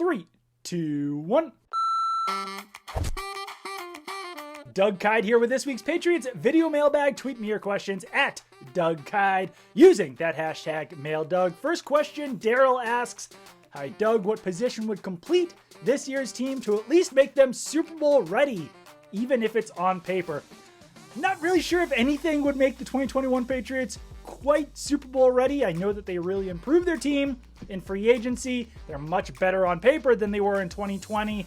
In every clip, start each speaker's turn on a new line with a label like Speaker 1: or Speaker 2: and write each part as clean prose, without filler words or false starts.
Speaker 1: 3, 2, 1. Doug Kide here with this week's Patriots video mailbag. Tweet me your questions at Doug Kide using that hashtag MailDoug. First question, Daryl asks, hi Doug, what position would complete this year's team to at least make them Super Bowl ready, even if it's on paper? Not really sure if anything would make the 2021 Patriots quite Super Bowl ready. I know that they really improved their team in free agency. They're much better on paper than they were in 2020.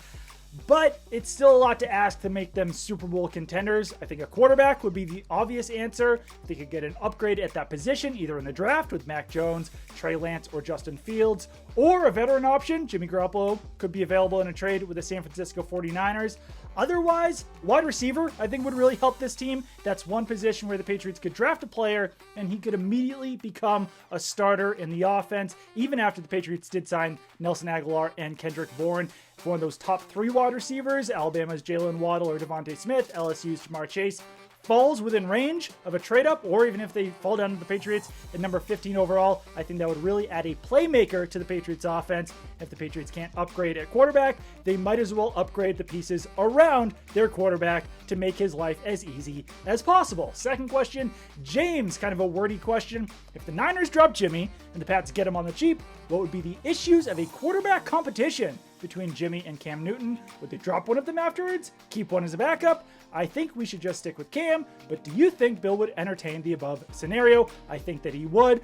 Speaker 1: But it's still a lot to ask to make them Super Bowl contenders. I think a quarterback would be the obvious answer. They could get an upgrade at that position, either in the draft with Mac Jones, Trey Lance, or Justin Fields, or a veteran option. Jimmy Garoppolo could be available in a trade with the San Francisco 49ers. Otherwise, wide receiver, I think, would really help this team. That's one position where the Patriots could draft a player and he could immediately become a starter in the offense, even after the Patriots did sign Nelson Aguilar and Kendrick Bourne. One of those top 3 wide receivers, Alabama's Jalen Waddle or Devontae Smith, LSU's Jamar Chase, falls within range of a trade up, or even if they fall down to the Patriots at number 15 overall, I think that would really add a playmaker to the Patriots offense. If the Patriots can't upgrade at quarterback, they might as well upgrade the pieces around their quarterback to make his life as easy as possible. Second question, James, kind of a wordy question. If the Niners drop Jimmy and the Pats get him on the cheap, what would be the issues of a quarterback competition between Jimmy and Cam Newton? Would they drop one of them afterwards? Keep one as a backup? I think we should just stick with Cam, but do you think Bill would entertain the above scenario? I think that he would.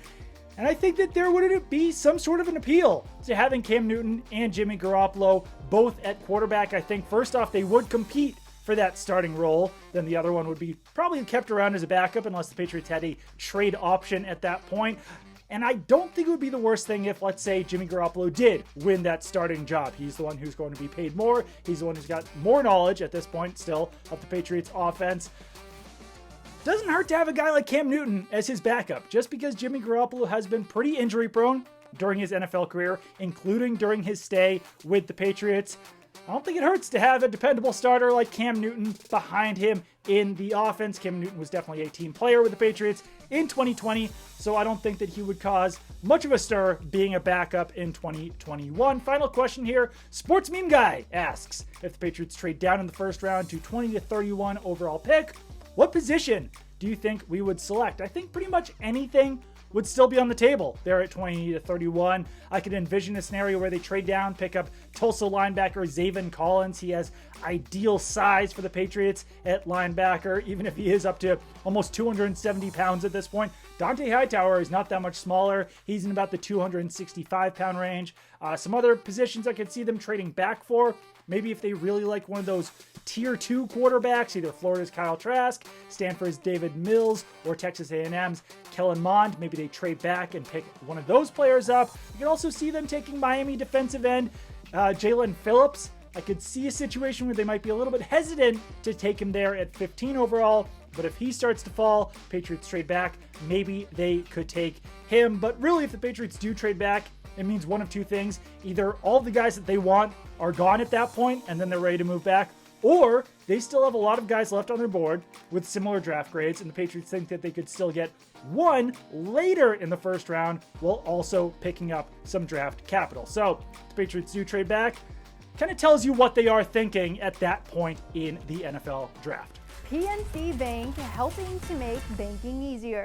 Speaker 1: And I think that there would be some sort of an appeal to having Cam Newton and Jimmy Garoppolo both at quarterback. I think first off, they would compete for that starting role. Then the other one would be probably kept around as a backup unless the Patriots had a trade option at that point. And I don't think it would be the worst thing if, let's say, Jimmy Garoppolo did win that starting job. He's the one who's going to be paid more. He's the one who's got more knowledge at this point still of the Patriots offense. Doesn't hurt to have a guy like Cam Newton as his backup, just because Jimmy Garoppolo has been pretty injury prone during his NFL career, including during his stay with the Patriots. I don't think it hurts to have a dependable starter like Cam Newton behind him in the offense. Cam Newton was definitely a team player with the Patriots in 2020, so I don't think that he would cause much of a stir being a backup in 2021. Final question here. Sports Meme Guy asks, if the Patriots trade down in the first round to 20 to 31 overall pick, what position do you think we would select? I think pretty much anything would still be on the table there at 20 to 31. I could envision a scenario where they trade down, pick up Tulsa linebacker Zaven Collins. He has ideal size for the Patriots at linebacker, even if he is up to almost 270 pounds at this point. Dante Hightower is not that much smaller. He's in about the 265-pound range. Some other positions I could see them trading back for. Maybe if they really like one of those tier 2 quarterbacks, either Florida's Kyle Trask, Stanford's David Mills, or Texas A&M's Kellen Mond, maybe they trade back and pick one of those players up. You can also see them taking Miami defensive end Jalen Phillips. I could see a situation where they might be a little bit hesitant to take him there at 15 overall, but if he starts to fall, Patriots trade back, maybe they could take him. But really, if the Patriots do trade back, it means one of two things. Either all the guys that they want are gone at that point, and then they're ready to move back, or they still have a lot of guys left on their board with similar draft grades, and the Patriots think that they could still get one later in the first round while also picking up some draft capital. So if the Patriots do trade back, kind of tells you what they are thinking at that point in the NFL draft.
Speaker 2: PNC Bank, helping to make banking easier.